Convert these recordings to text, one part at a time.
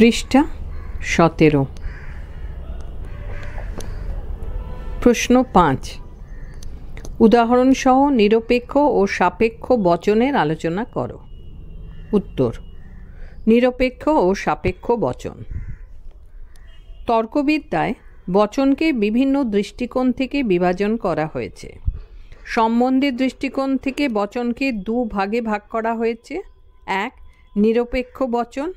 পৃষ্ঠা 17। প্রশ্ন 5। উদাহরণসহ নিরপেক্ষ ও সাপেক্ষ বচনের আলোচনা করো। উত্তর: নিরপেক্ষ ও সাপেক্ষ বচন। তর্কবিদ্যায় বচনকে বিভিন্ন দৃষ্টিকোণ থেকে বিভাজন করা হয়েছে। সম্বন্ধের দৃষ্টিকোণ থেকে বচনকে দুভাগে ভাগ করা হয়েছে। 1. নিরপেক্ষ বচন,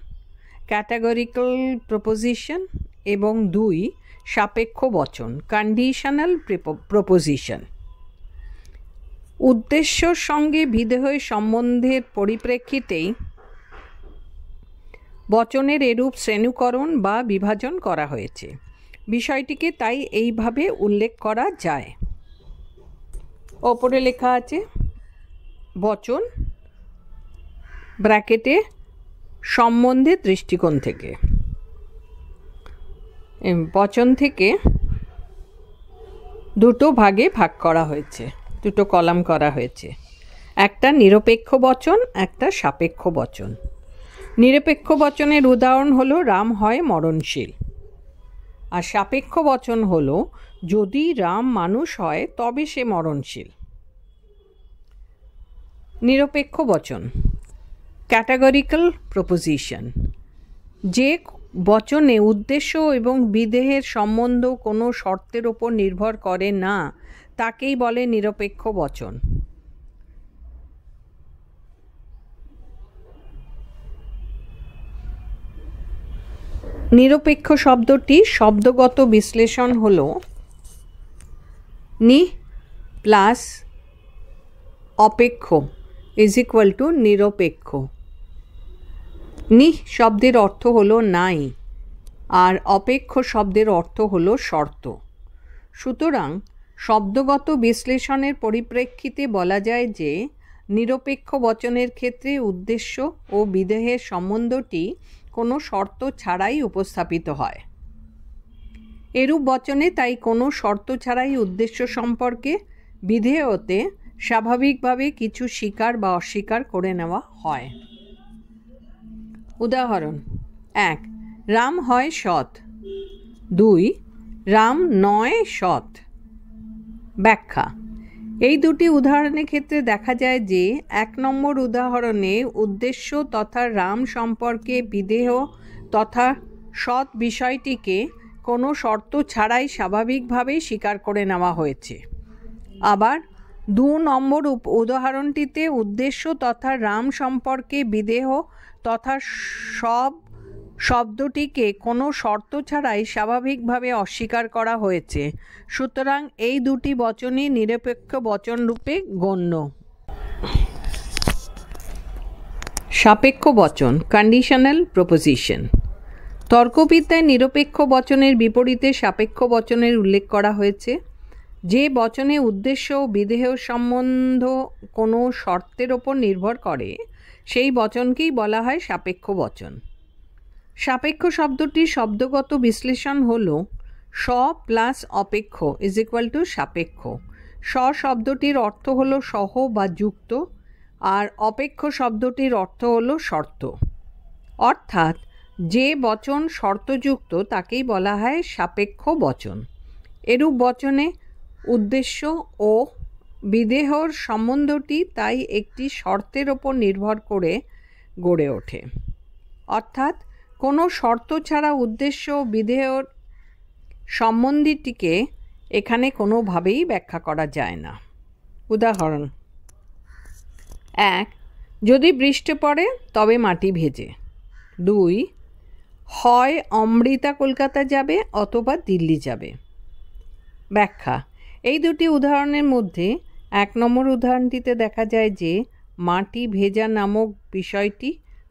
ক্যাটাগরিক্যাল প্রপোজিশন, এবং 2. সাপেক্ষ বচন, কন্ডিশনাল প্রপোজিশন। উদ্দেশ্যর সঙ্গে বিধেয় সম্বন্ধের পরিপ্রেক্ষিতেই বচনের এরূপ শ্রেণীকরণ বা বিভাজন করা হয়েছে। বিষয়টিকে তাই এইভাবে উল্লেখ করা যায়। ওপরে লেখা আছে বচন ব্র্যাকেটে সম্বন্ধের দৃষ্টিকোণ থেকে। বচন থেকে দুটো ভাগে ভাগ করা হয়েছে, দুটো কলাম করা হয়েছে। একটা নিরপেক্ষ বচন, একটা সাপেক্ষ বচন। নিরপেক্ষ বচনের উদাহরণ হলো রাম হয় মরণশীল। আর সাপেক্ষ বচন হলো যদি রাম মানুষ হয় তবে সে মরণশীল। নিরপেক্ষ বচন, ক্যাটাগরিক্যাল প্রপোজিশন। যে বচনে উদ্দেশ্য এবং বিধেয়ের সম্বন্ধ কোনো শর্তের ওপর নির্ভর করে না তাকেই বলে নিরপেক্ষ বচন। নিরপেক্ষ শব্দটি শব্দগত বিশ্লেষণ হল নি প্লাস অপেক্ষ ইজ ইকুয়াল টু নিরপেক্ষ। নি শব্দের অর্থ হলো নাই, আর অপেক্ষ শব্দের অর্থ হলো শর্ত। সুতরাং শব্দগত বিশ্লেষণের পরিপ্রেক্ষিতে বলা যায় যে নিরপেক্ষ বচনের ক্ষেত্রে উদ্দেশ্য ও বিধেয়ের সম্বন্ধটি কোনো শর্ত ছাড়াই উপস্থাপিত হয়। এরূপ বচনে তাই কোনো শর্ত ছাড়াই উদ্দেশ্য সম্পর্কে বিধেয়তে স্বাভাবিকভাবে কিছু স্বীকার বা অস্বীকার করে নেওয়া হয়। উদাহরণ: 1. রাম হয় সৎ। 2. রাম নয় সৎ। ব্যাখ্যা: এই দুটি উদাহরণের ক্ষেত্রে দেখা যায় যে 1 নম্বর উদাহরণে উদ্দেশ্য তথা রাম সম্পর্কে বিধেয় তথা সৎ বিষয়টিকে কোনো শর্ত ছাড়াই স্বাভাবিকভাবেই স্বীকার করে নেওয়া হয়েছে। আবার 2 নম্বর উদাহরণটিতে উদ্দেশ্য তথা রাম সম্পর্কে বিধেয় তথা সব শব্দটিকে কোনো শর্ত ছাড়াই স্বাভাবিকভাবে অস্বীকার করা হয়েছে। সুতরাং এই দুটি বচনই নিরপেক্ষ বচন রূপে গণ্য। সাপেক্ষ বচন, কন্ডিশনাল প্রপোজিশন। তর্কবিদ্যায় নিরপেক্ষ বচনের বিপরীতে সাপেক্ষ বচনের উল্লেখ করা হয়েছে। যে বচনে উদ্দেশ্য ও বিধেয় সম্বন্ধ কোনো শর্তের ওপর নির্ভর করে সেই বচনকেই বলা হয় সাপেক্ষ বচন। সাপেক্ষ শব্দটির শব্দগত বিশ্লেষণ হল স প্লাস অপেক্ষ ইজ ইকুয়াল টু সাপেক্ষ। স শব্দটির অর্থ হল সহ বা যুক্ত, আর অপেক্ষ শব্দটির অর্থ হল শর্ত। অর্থাৎ যে বচন শর্তযুক্ত তাকেই বলা হয় সাপেক্ষ বচন। এরূপ বচনে উদ্দেশ্য ও বিধেয়র সম্বন্ধটি তাই একটি শর্তের ওপর নির্ভর করে গড়ে ওঠে। অর্থাৎ কোনো শর্ত ছাড়া উদ্দেশ্য ও বিধেয়র সম্বন্ধটিকে এখানে কোনোভাবেই ব্যাখ্যা করা যায় না। উদাহরণ: 1. যদি বৃষ্টি পড়ে তবে মাটি ভেজে। 2. হয় অমৃতা কলকাতা যাবে অথবা দিল্লি যাবে। ব্যাখ্যা: এই দুটি উদাহরণের মধ্যে 1 নম্বর উদাহরণটিতে দেখা যায় যে মাটি ভেজা নামক বিষয়টি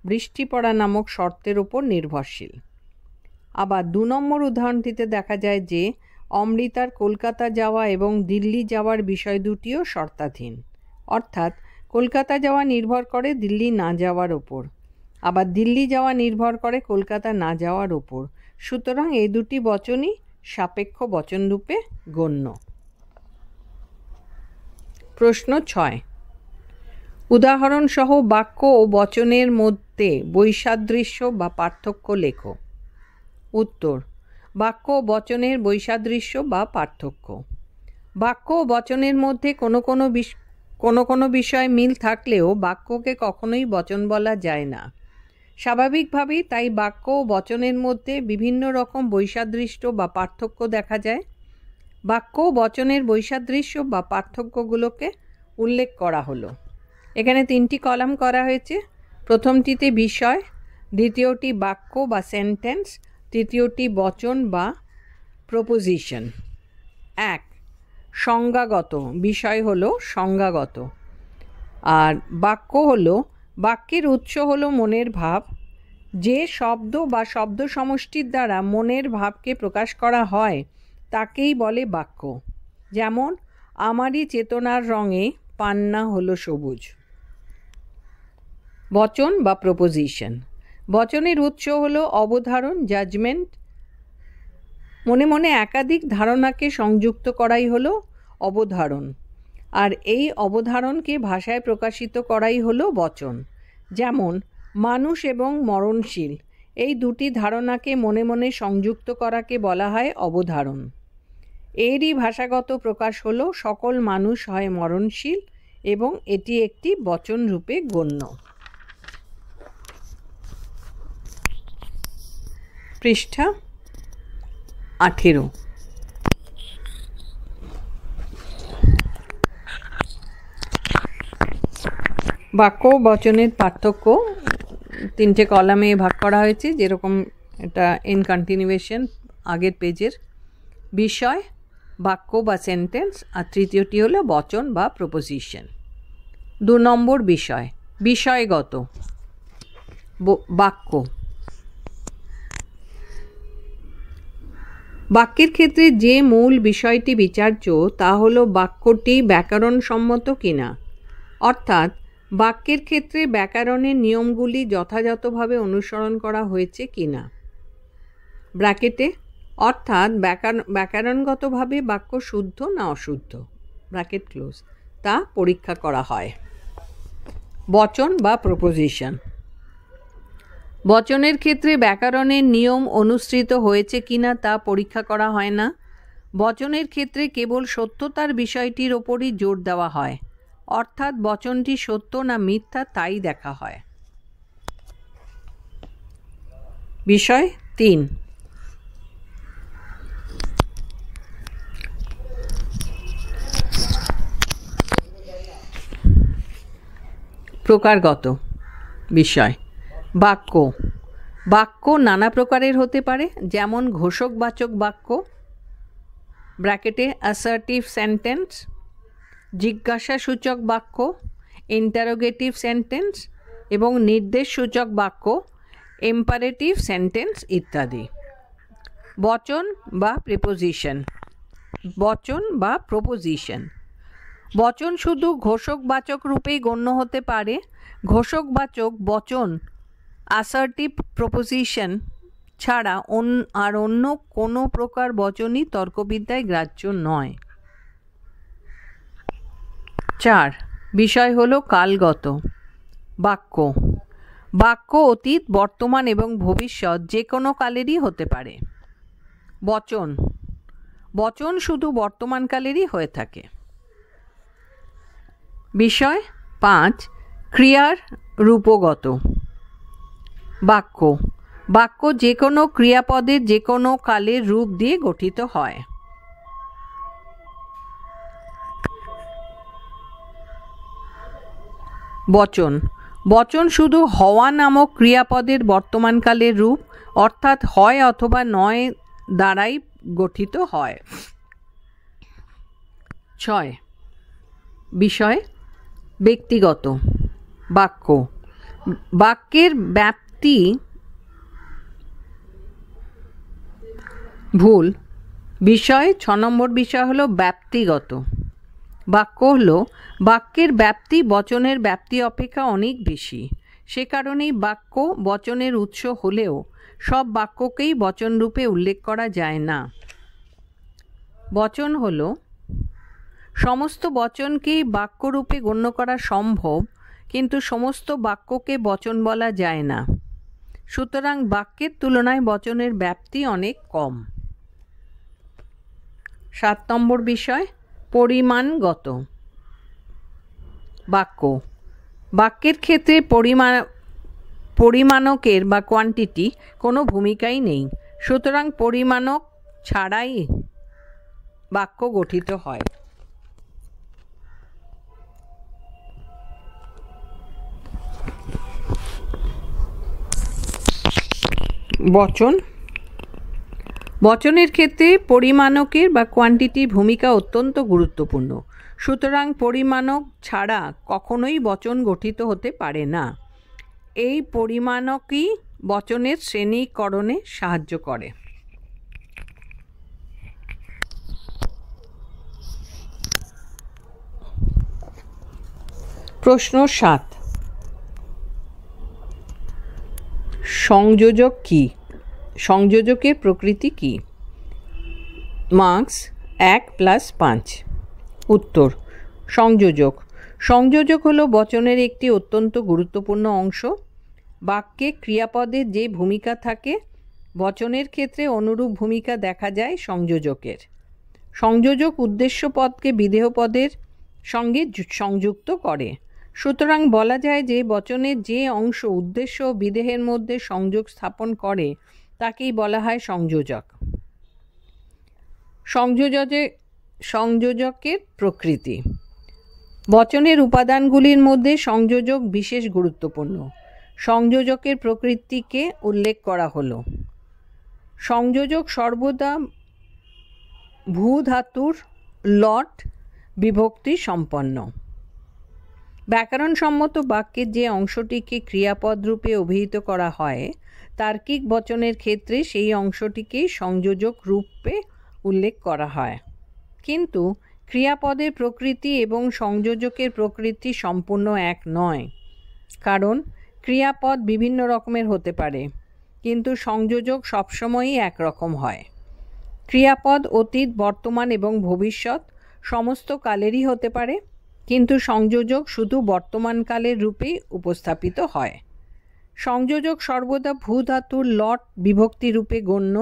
বৃষ্টি পড়া নামক শর্তের উপর নির্ভরশীল। আবার 2 নম্বর উদাহরণটিতে দেখা যায় যে অমৃতার কলকাতা যাওয়া এবং দিল্লি যাওয়ার বিষয় দুটিও শর্তাধীন। অর্থাৎ কলকাতা যাওয়া নির্ভর করে দিল্লি না যাওয়ার ওপর, আবার দিল্লি যাওয়া নির্ভর করে কলকাতা না যাওয়ার ওপর। সুতরাং এই দুটি বচনই সাপেক্ষ বচন রূপে গণ্য। প্রশ্ন 6। উদাহরণসহ বাক্য ও বচনের মধ্যে বৈসাদৃশ্য বা পার্থক্য লেখো। উত্তর, বাক্য ও বচনের বৈসাদৃশ্য বা পার্থক্য। বাক্য ও বচনের মধ্যে কোনো কোনো বিষয়ে মিল থাকলেও বাক্যকে কখনোই বচন বলা যায় না। স্বাভাবিকভাবেই তাই বাক্য ও বচনের মধ্যে বিভিন্ন রকম বৈসাদৃশ্য বা পার্থক্য দেখা যায়। বাক্য ও বচনের বৈসাদৃশ্য বা পার্থক্যগুলোকে উল্লেখ করা হলো। এখানে 3টি কলাম করা হয়েছে। প্রথমটিতে বিষয়, দ্বিতীয়টি বাক্য বা সেন্টেন্স, তৃতীয়টি বচন বা প্রপোজিশন। 1. সংজ্ঞাগত। বিষয় হলো সংজ্ঞাগত, আর বাক্য হলো বাক্যের উৎস হলো মনের ভাব। যে শব্দ বা শব্দ সমষ্টির দ্বারা মনের ভাবকে প্রকাশ করা হয় তাকেই বলে বাক্য। যেমন, আমারই চেতনার রঙে পান্না হলো সবুজ। বচন বা প্রপোজিশন। বচনের উৎস হলো অবধারণ, জাজমেন্ট। মনে মনে একাধিক ধারণাকে সংযুক্ত করাই হলো অবধারণ, আর এই অবধারণকে ভাষায় প্রকাশিত করাই হলো বচন। যেমন, মানুষ এবং মরণশীল, এই দুটি ধারণাকে মনে মনে সংযুক্ত করাকে বলা হয় অবধারণ। এরই ভাষাগত প্রকাশ হলো সকল মানুষ হয় মরণশীল, এবং এটি একটি বচন রূপে গণ্য। পৃষ্ঠা 18। বাক্য ও বচনের পার্থক্য 3টে কলামে ভাগ করা হয়েছে, যেরকম এটা ইন কন্টিনিউয়েশন আগের পেজের। বিষয়, বাক্য বা সেন্টেন্স, আর তৃতীয়টি হলো বচন বা প্রপোজিশন। 2 নম্বর বিষয়, বিষয়গত। বাক্য। বাক্যের ক্ষেত্রে যে মূল বিষয়টি বিচার্য তা হলো বাক্যটি ব্যাকরণসম্মত কিনা, অর্থাৎ বাক্যের ক্ষেত্রে ব্যাকরণের নিয়মগুলি যথাযথভাবে অনুসরণ করা হয়েছে কিনা। ব্র্যাকেটে, অর্থাৎ ব্যাকরণগতভাবে বাক্য শুদ্ধ না অশুদ্ধ, ব্র্যাকেট ক্লোজ, তা পরীক্ষা করা হয়। বচন বা প্রপোজিশন। বচনের ক্ষেত্রে ব্যাকরণের নিয়ম অনুসৃত হয়েছে কিনা তা পরীক্ষা করা হয় না। বচনের ক্ষেত্রে কেবল সত্যতার বিষয়টির ওপরই জোর দেওয়া হয়, অর্থাৎ বচনটি সত্য না মিথ্যা তাই দেখা হয়। বিষয় 3। প্রকারগত বিষয়। বাক্য। বাক্য নানা প্রকারের হতে পারে, যেমন ঘোষকবাচক বাক্য, ব্র্যাকেটে অ্যাসার্টিভ সেন্টেন্স, জিজ্ঞাসাসূচক বাক্য, ইন্টারোগেটিভ সেন্টেন্স, এবং নির্দেশসূচক বাক্য, ইম্পারেটিভ সেন্টেন্স ইত্যাদি। বচন বা প্রিপোজিশন। বচন বা প্রপোজিশন। বচন শুধু ঘোষকবাচক রূপেই গণ্য হতে পারে। ঘোষকবাচক বচন, অ্যাসার্টিভ প্রপোজিশন ছাড়া আর অন্য কোনো প্রকার বচনই তর্কবিদ্যায় গ্রাহ্য নয়। 4. বিষয় হলো কালগত। বাক্য। বাক্য অতীত, বর্তমান এবং ভবিষ্যৎ যে কোনো কালেরই হতে পারে। বচন। বচন শুধু বর্তমানকালেরই হয়ে থাকে। বিষয় 5. ক্রিয়ার রূপগত। বাক্য। বাক্য যে কোনো ক্রিয়াপদের যে কোনো কালের রূপ দিয়ে গঠিত হয়। বচন। বচন শুধু হওয়া নামক ক্রিয়াপদের বর্তমানকালের রূপ, অর্থাৎ হয় অথবা নয় দ্বারাই গঠিত হয়। 6. বিষয় ব্যক্তিগত। বাক্য। বাক্যের ব্যাপ্তি ভুল। বিষয় 6 নম্বর বিষয় হলো ব্যক্তিগত। বাক্য হলো বাক্যের ব্যাপ্তি বচনের ব্যাপ্তি অপেক্ষা অনেক বেশি। সে কারণেই বাক্য বচনের উৎস হলেও সব বাক্যকেই বচনরূপে উল্লেখ করা যায় না। বচন হলো সমস্ত বচনকেই বাক্যরূপে গণ্য করা সম্ভব, কিন্তু সমস্ত বাক্যকে বচন বলা যায় না। সুতরাং বাক্যের তুলনায় বচনের ব্যাপ্তি অনেক কম। 7 নম্বর বিষয় পরিমাণগত বাক্য। বাক্যের ক্ষেত্রে পরিমাণকের বা কোয়ান্টিটি কোনো ভূমিকাই নেই, সুতরাং পরিমাণক ছাড়াই বাক্য গঠিত হয়। বচনের ক্ষেত্রে পরিমাণকের বা কোয়ান্টিটির ভূমিকা অত্যন্ত গুরুত্বপূর্ণ, সুতরাং পরিমাণক ছাড়া কখনোই বচন গঠিত হতে পারে না। এই পরিমাণকই বচনের শ্রেণীকরণে সাহায্য করে। প্রশ্ন 7, সংযোজক কি? সংযোজকের প্রকৃতি কি? মার্কস 1+5। উত্তর, সংযোজক হলো বচনের একটি অত্যন্ত গুরুত্বপূর্ণ অংশ। বাক্যে ক্রিয়াপদের যে ভূমিকা থাকে, বচনের ক্ষেত্রে অনুরূপ ভূমিকা দেখা যায় সংযোজকের। সংযোজক উদ্দেশ্য পদকে বিধেয় পদের সঙ্গে সংযুক্ত করে। সুতরাং বলা যায় যে বচনের যে অংশ উদ্দেশ্য ও বিধেয়ের মধ্যে সংযোগ স্থাপন করে তাকেই বলা হয় সংযোজক। সংযোজকের প্রকৃতি। বচনের উপাদানগুলির মধ্যে সংযোজক বিশেষ গুরুত্বপূর্ণ। সংযোজকের প্রকৃতিকে উল্লেখ করা হলো। সংযোজক সর্বদা ভূ ধাতুর লট বিভক্তি সম্পন্ন। ব্যাকরণসম্মত বাক্যের যে অংশটিকে ক্রিয়াপদ রূপে অভিহিত করা হয়, তার্কিক বচনের ক্ষেত্রে সেই অংশটিকেই সংযোজক রূপে উল্লেখ করা হয়। কিন্তু ক্রিয়াপদের প্রকৃতি এবং সংযোজকের প্রকৃতি সম্পূর্ণ এক নয়, কারণ ক্রিয়াপদ বিভিন্ন রকমের হতে পারে, কিন্তু সংযোজক সবসময়ই একরকম হয়। ক্রিয়াপদ অতীত, বর্তমান এবং ভবিষ্যৎ সমস্ত কালেরই হতে পারে, কিন্তু সংযোজক শুধু বর্তমানকালের রূপেই উপস্থাপিত হয়। সংযোজক সর্বদা ভূধাতুর লট বিভক্তি রূপে গণ্য।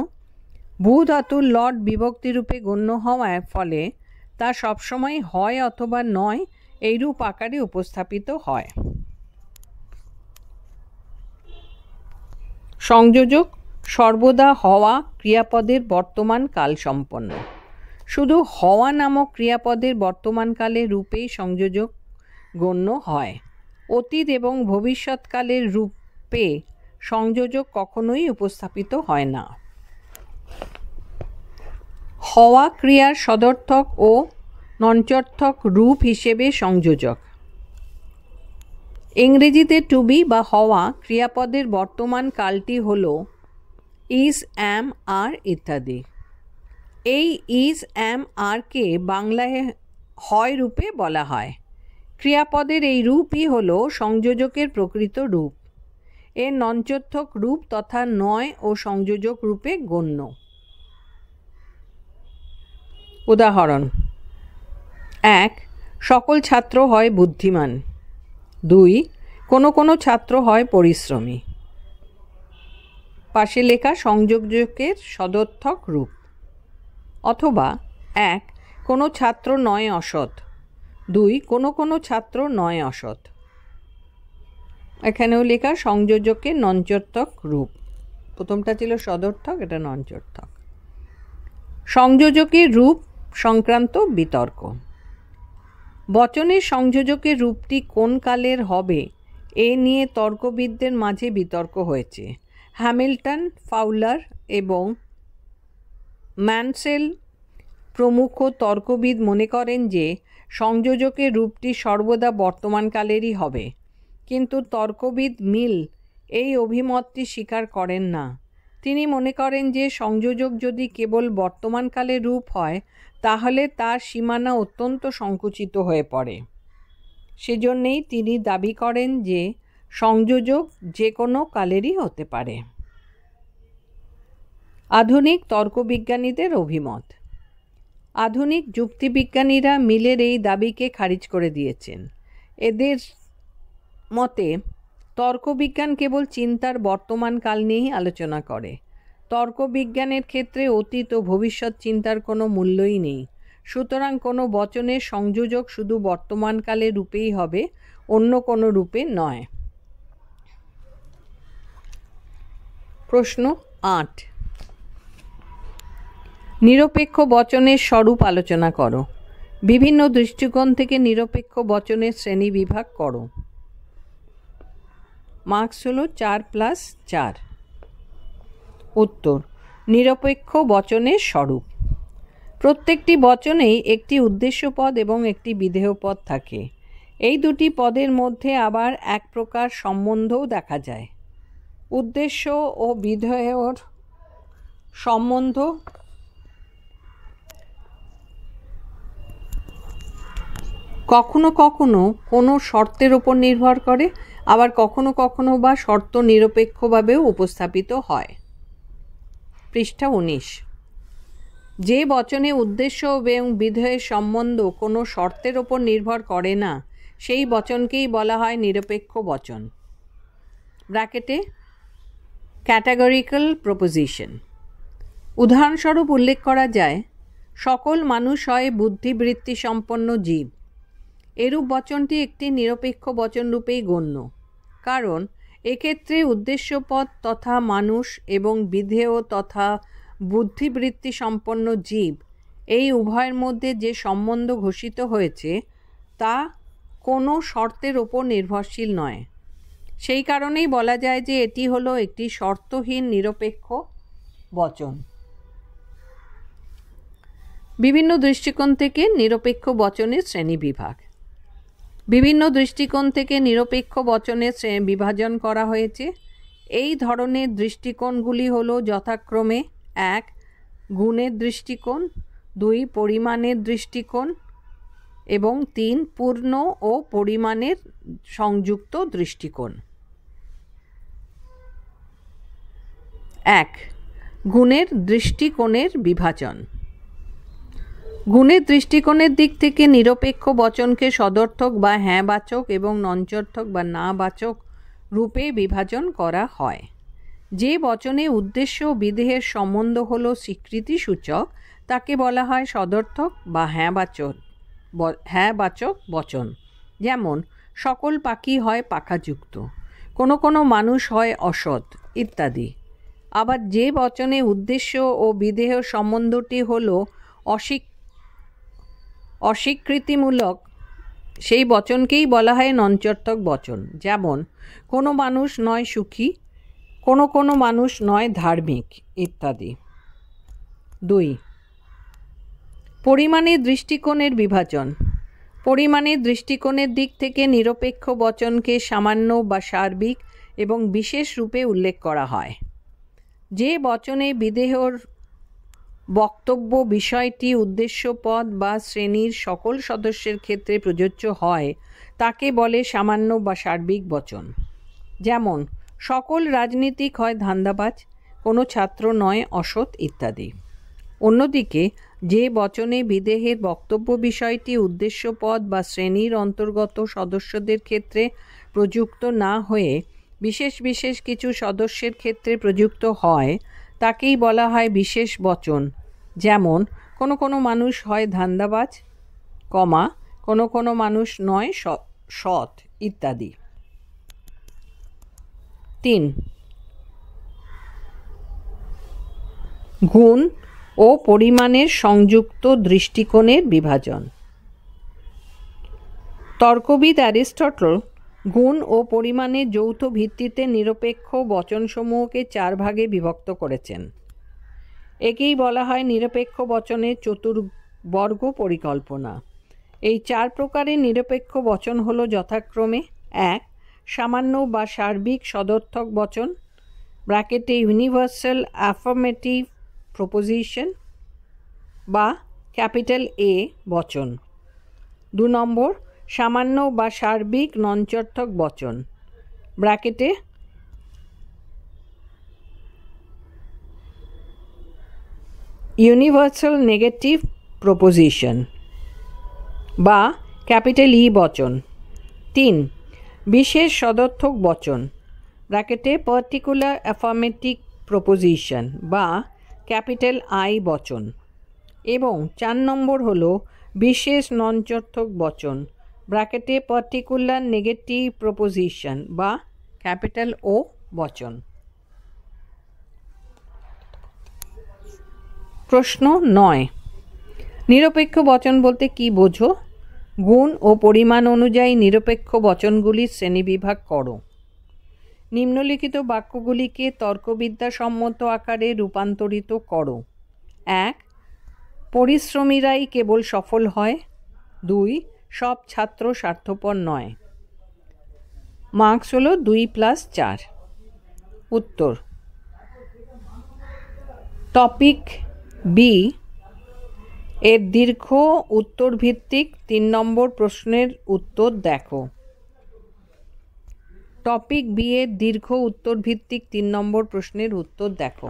ভূধাতুর লট বিভক্তি রূপে গণ্য হওয়ার ফলে তা সবসময় হয় অথবা নয় এইরূপ আকারে উপস্থাপিত হয়। সংযোজক সর্বদা হওয়া ক্রিয়াপদের বর্তমান কাল সম্পন্ন। শুধু হওয়া নামক ক্রিয়াপদের বর্তমানকালের রূপেই সংযোজক গণ্য হয়। অতীত এবং ভবিষ্যৎকালের রূপে সংযোজক কখনোই উপস্থাপিত হয় না। হওয়া ক্রিয়ার সদর্থক ও নঞ্চর্থক রূপ হিসেবে সংযোজক। ইংরেজিতে টু বি বা হওয়া ক্রিয়াপদের বর্তমান কালটি হল ইজ, অ্যাম, আর ইত্যাদি। এই ইজ, অ্যাম, আরকে বাংলায় হয় রূপে বলা হয়। ক্রিয়াপদের এই রূপই হল সংযোজকের প্রকৃত রূপ। এর নঞ্চর্থক রূপ তথা নয় ও সংযোজক রূপে গণ্য। উদাহরণ: 1. সকল ছাত্র হয় বুদ্ধিমান। 2. কোনো ছাত্র হয় পরিশ্রমী। পাশে লেখা সংযোজকের সদর্থক রূপ। অথবা 1. কোনো ছাত্র নয় অসৎ। 2. কোনো ছাত্র নয় অসৎ। এখানেও লেখা সংযোজকের নঞ্চর্থক রূপ। প্রথমটা ছিল সদর্থক, এটা নঞ্চর্থক। সংযোজকের রূপ সংক্রান্ত বিতর্ক। বচনের সংযোজকের রূপটি কোন কালের হবে এ নিয়ে তর্কবিদদের মাঝে বিতর্ক হয়েছে। হ্যামিল্টন, ফাউলার এবং ম্যানসেল প্রমুখ তর্কবিদ মনে করেন যে সংযোজকের রূপটি সর্বদা বর্তমানকালেরই হবে, কিন্তু তর্কবিদ মিল এই অভিমতটি স্বীকার করেন না। তিনি মনে করেন যে সংযোজক যদি কেবল বর্তমানকালের রূপ হয় তাহলে তার সীমানা অত্যন্ত সংকুচিত হয়ে পড়ে। সেজন্যেই তিনি দাবি করেন যে সংযোজক যে কোনো কালেরই হতে পারে। আধুনিক তর্কবিজ্ঞানীদের অভিমত। আধুনিক যুক্তিবিজ্ঞানীরা মিলের এই দাবিকে খারিজ করে দিয়েছেন। এদের মতে তর্কবিজ্ঞান কেবল চিন্তার বর্তমানকাল নিয়েই আলোচনা করে। তর্কবিজ্ঞানের ক্ষেত্রে অতীত ও ভবিষ্যৎ চিন্তার কোনো মূল্যই নেই। সুতরাং কোনো বচনের সংযোজক শুধু বর্তমানকালে রূপেই হবে, অন্য কোনো রূপে নয়। প্রশ্ন 8, নিরপেক্ষ বচনের স্বরূপ আলোচনা করো। বিভিন্ন দৃষ্টিকোণ থেকে নিরপেক্ষ বচনের শ্রেণী বিভাগ করো। মার্কস হলো 4+4। উত্তর, নিরপেক্ষ বচনের স্বরূপ। প্রত্যেকটি বচনেই একটি উদ্দেশ্য পদ এবং একটি বিধেয় পদ থাকে। এই দুটি পদের মধ্যে আবার এক প্রকার সম্বন্ধও দেখা যায়। উদ্দেশ্য ও বিধেয়র সম্বন্ধ কখনো কখনো কোনো শর্তের ওপর নির্ভর করে, আবার কখনো কখনো বা শর্ত নিরপেক্ষভাবেও উপস্থাপিত হয়। পৃষ্ঠা 19। যে বচনে উদ্দেশ্য এবং বিধেয়ের সম্বন্ধ কোনো শর্তের ওপর নির্ভর করে না, সেই বচনকেই বলা হয় নিরপেক্ষ বচন। ব্র্যাকেটে ক্যাটাগরিক্যাল প্রপোজিশন। উদাহরণস্বরূপ উল্লেখ করা যায়, সকল মানুষ হয় বুদ্ধিবৃত্তি সম্পন্ন জীব। এরূপ বচনটি একটি নিরপেক্ষ বচন রূপেই গণ্য, কারণ এক্ষেত্রে উদ্দেশ্যপদ তথা মানুষ এবং বিধেয় তথা বুদ্ধিবৃত্তি সম্পন্ন জীব, এই উভয়ের মধ্যে যে সম্বন্ধ ঘোষিত হয়েছে তা কোনো শর্তের ওপর নির্ভরশীল নয়। সেই কারণেই বলা যায় যে এটি হলো একটি শর্তহীন নিরপেক্ষ বচন। বিভিন্ন দৃষ্টিকোণ থেকে নিরপেক্ষ বচনের শ্রেণীবিভাগ। বিভিন্ন দৃষ্টিকোণ থেকে নিরপেক্ষ বচনের বিভাজন করা হয়েছে। এই ধরনের দৃষ্টিকোণগুলি হল যথাক্রমে 1, গুণের দৃষ্টিকোণ, 2, পরিমাণের দৃষ্টিকোণ এবং 3, পূর্ণ ও পরিমাণের সংযুক্ত দৃষ্টিকোণ। 1, গুণের দৃষ্টিকোণের বিভাজন। গুণের দৃষ্টিকোণের দিক থেকে নিরপেক্ষ বচনকে সদর্থক বা হ্যাঁবাচক এবং নঞ্চর্থক বা নাবাচক রূপে বিভাজন করা হয়। যে বচনে উদ্দেশ্য ও বিধেয়ের সম্বন্ধ হল স্বীকৃতিসূচক, তাকে বলা হয় সদর্থক বা হ্যাঁবাচক বচন। যেমন, সকল পাখি হয় পাখাযুক্ত, কোনো কোনো মানুষ হয় অসৎ ইত্যাদি। আবার যে বচনে উদ্দেশ্য ও বিধেয় সম্বন্ধটি হল অস্বীকৃতিমূলক, সেই বচনকেই বলা হয় নঞ্চর্থক বচন। যেমন, কোনো মানুষ নয় সুখী, কোনো কোনো মানুষ নয় ধার্মিক ইত্যাদি। 2, পরিমাণের দৃষ্টিকোণের বিভাজন। পরিমাণের দৃষ্টিকোণের দিক থেকে নিরপেক্ষ বচনকে সামান্য বা সার্বিক এবং বিশেষ রূপে উল্লেখ করা হয়। যে বচনে বিধেয়র বক্তব্য বিষয়টি উদ্দেশ্যপদ বা শ্রেণীর সকল সদস্যের ক্ষেত্রে প্রযোজ্য হয়, তাকে বলে সামান্য বা সার্বিক বচন। যেমন, সকল রাজনীতিক হয় ধান্দাবাজ, কোনো ছাত্র নয় অসৎ ইত্যাদি। অন্যদিকে যে বচনে বিধেয়ের বক্তব্য বিষয়টি উদ্দেশ্যপদ বা শ্রেণীর অন্তর্গত সদস্যদের ক্ষেত্রে প্রযুক্ত না হয়ে বিশেষ বিশেষ কিছু সদস্যের ক্ষেত্রে প্রযুক্ত হয়, তাকেই বলা হয় বিশেষ বচন। যেমন, কোনো কোনো মানুষ হয় ধান্দাবাজ, কোনো কোনো মানুষ নয় সৎ ইত্যাদি। 3, গুণ ও পরিমাণের সংযুক্ত দৃষ্টিকোণের বিভাজন। তর্কবিদ অ্যারিস্টটল গুণ ও পরিমাণের যৌথ ভিত্তিতে নিরপেক্ষ বচনসমূহকে 4 ভাগে বিভক্ত করেছেন। একেই বলা হয় নিরপেক্ষ বচনের চতুর্বর্গ পরিকল্পনা। এই 4 প্রকারের নিরপেক্ষ বচন হল যথাক্রমে 1, সামান্য বা সার্বিক সদর্থক বচন ব্র্যাকেটে ইউনিভার্সাল অ্যাফার্মেটিভ প্রপোজিশন বা ক্যাপিটাল A বচন। 2 নম্বর, সামান্য বা সার্বিক নঞ্চর্থক বচন ব্র্যাকেটে ইউনিভার্সাল নেগেটিভ প্রপোজিশন বা ক্যাপিটাল E বচন। 3, বিশেষ সদর্থক বচন ব্র্যাকেটে পার্টিকুলার অ্যাফার্মেটিভ প্রপোজিশন বা ক্যাপিটাল আই বচন, এবং 4 নম্বর হলো বিশেষ নঞ্চর্থক বচন ব্র্যাকেটে পার্টিকুলার নেগেটিভ প্রপোজিশন বা ক্যাপিটাল ও বচন। প্রশ্ন 9, নিরপেক্ষ বচন বলতে কি বোঝো? গুণ ও পরিমাণ অনুযায়ী নিরপেক্ষ বচনগুলির শ্রেণীবিভাগ করো। নিম্নলিখিত বাক্যগুলিকে তর্কবিদ্যাসম্মত আকারে রূপান্তরিত করো। 1, পরিশ্রমীরাই কেবল সফল হয়। 2, সব ছাত্র স্বার্থপর নয়। মার্কস হলো 2+4। উত্তর, টপিক বি এর দীর্ঘ উত্তর ভিত্তিক 3 নম্বর প্রশ্নের উত্তর দেখো। টপিক বি এর দীর্ঘ উত্তর ভিত্তিক 3 নম্বর প্রশ্নের উত্তর দেখো।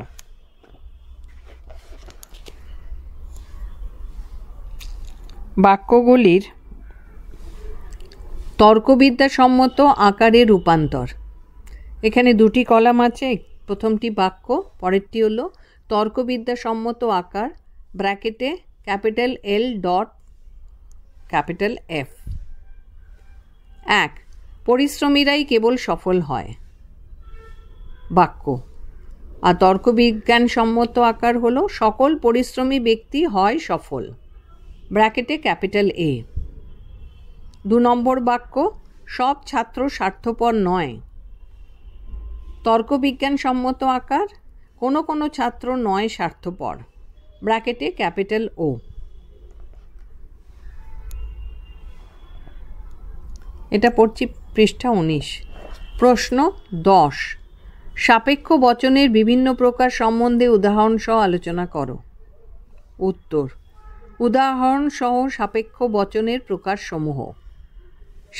বাক্যগুলির তর্কবিদ্যাসম্মত আকারে রূপান্তর। এখানে 2টি কলাম আছে। প্রথমটি বাক্য, পরেরটি হলো তর্কবিদ্যাসম্মত আকার ব্র্যাকেটে capital L dot capital F. 1, পরিশ্রমীরাই কেবল সফল হয় বাক্য। আর তর্কবিজ্ঞানসম্মত আকার হলো সকল পরিশ্রমী ব্যক্তি হয় সফল ব্র্যাকেটে ক্যাপিটাল এ। 2 নম্বর বাক্য, সব ছাত্র স্বার্থপর নয়। তর্কবিজ্ঞানসম্মত আকার কোনো কোনো ছাত্র নয় স্বার্থপর ব্র্যাকেটে ক্যাপিটাল ও। এটা পড়ছি পৃষ্ঠা 19। প্রশ্ন 10, সাপেক্ষ বচনের বিভিন্ন প্রকার সম্বন্ধে উদাহরণসহ আলোচনা করো। উত্তর, উদাহরণসহ সাপেক্ষ বচনের প্রকারসমূহ।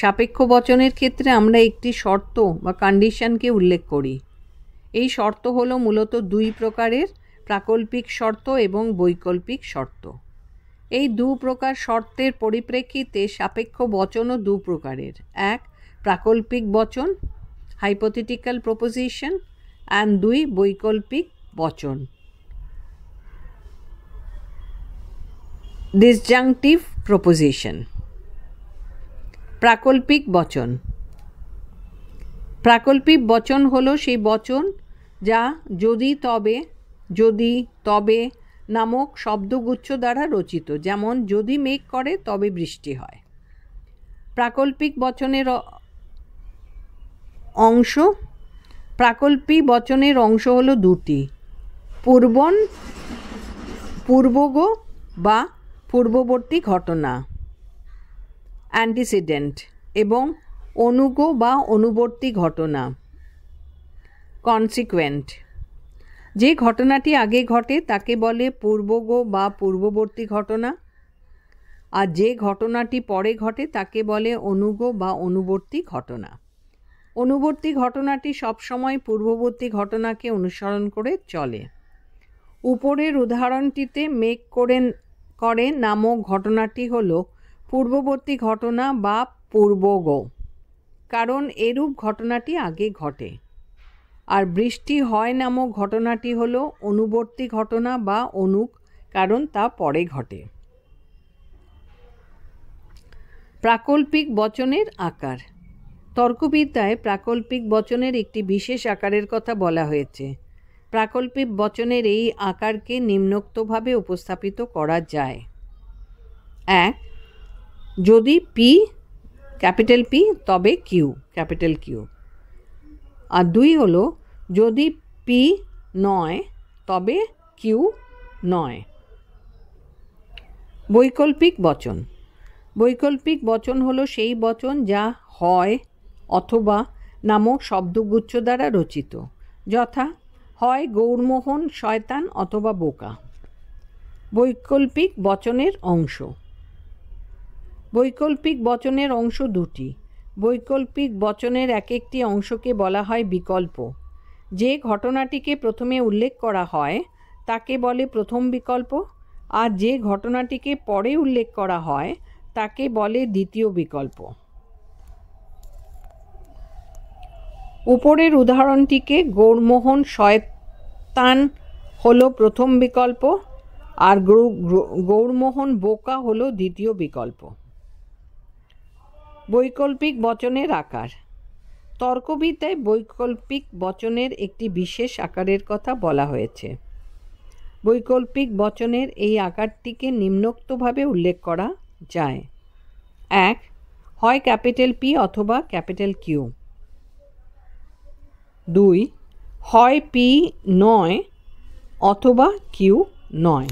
সাপেক্ষ বচনের ক্ষেত্রে আমরা একটি শর্ত বা কন্ডিশনকে উল্লেখ করি। এই শর্ত হলো মূলত 2 প্রকারের, প্রাকল্পিক শর্ত এবং বৈকল্পিক শর্ত। এই 2 প্রকার শর্তের পরিপ্রেক্ষিতে সাপেক্ষ বচনও 2 প্রকারের। 1, প্রাকল্পিক বচন হাইপোথেটিক্যাল প্রপোজিশন, and 2, বৈকল্পিক বচন ডিসজাংটিভ প্রপোজিশন। প্রাকল্পিক বচন। প্রাকল্পিক বচন হলো সেই বচন যা যদি তবে, যদি তবে নামক শব্দগুচ্ছ দ্বারা রচিত। যেমন, যদি মেঘ করে তবে বৃষ্টি হয়। প্রাকল্পিক বচনের অংশ। প্রাকল্পিক বচনের অংশ হলো 2টি, পূর্বগ বা পূর্ববর্তী ঘটনা অ্যান্টিসিডেন্ট, এবং অনুগ বা অনুবর্তী ঘটনা কনসিকুয়েন্ট। যে ঘটনাটি আগে ঘটে তাকে বলে পূর্বগ বা পূর্ববর্তী ঘটনা, আর যে ঘটনাটি পরে ঘটে তাকে বলে অনুগ বা অনুবর্তী ঘটনা। অনুবর্তী ঘটনাটি সবসময় পূর্ববর্তী ঘটনাকে অনুসরণ করে চলে। উপরের উদাহরণটিতে মেঘ করে নামক ঘটনাটি হল পূর্ববর্তী ঘটনা বা পূর্বগ, কারণ এরূপ ঘটনাটি আগে ঘটে। আর বৃষ্টি হয় নামক ঘটনাটি হল অনুবর্তী ঘটনা বা অনুগ, কারণ তা পরে ঘটে। প্রাকল্পিক বচনের আকার। তর্কবিদ্যায় প্রাকল্পিক বচনের একটি বিশেষ আকারের কথা বলা হয়েছে। প্রাকল্পিক বচনের এই আকারকে নিম্নোক্তভাবে উপস্থাপিত করা যায়। 1, যদি পি ক্যাপিটাল পি তবে কিউ ক্যাপিটাল কিউ। আর 2 হলো যদি পি নয় তবে কিউ নয়। বৈকল্পিক বচন। বৈকল্পিক বচন হলো সেই বচন যা হয় অথবা নামক শব্দগুচ্ছ দ্বারা রচিত, যথা হয় গৌরমোহন শয়তান অথবা বোকা। বৈকল্পিক বচনের অংশ। বৈকল্পিক বচনের অংশ 2টি। বৈকল্পিক বচনের এক একটি অংশকে বলা হয় বিকল্প। যে ঘটনাটিকে প্রথমে উল্লেখ করা হয় তাকে বলে প্রথম বিকল্প, আর যে ঘটনাটিকে পরে উল্লেখ করা হয় তাকে বলে দ্বিতীয় বিকল্প। উপরের উদাহরণটিকে গৌরমোহন শয়তান হলো প্রথম বিকল্প আর গৌরমোহন বোকা হলো দ্বিতীয় বিকল্প। বৈকল্পিক বচনের আকার। তর্কবিদ্যায় বৈকল্পিক বচনের একটি বিশেষ আকারের কথা বলা হয়েছে। বৈকল্পিক বচনের এই আকারটিকে নিম্নোক্তভাবে উল্লেখ করা যায়। 1. হয় ক্যাপিটাল পি অথবা ক্যাপিটাল কিউ। 2. হয় পি নয় অথবা কিউ নয়।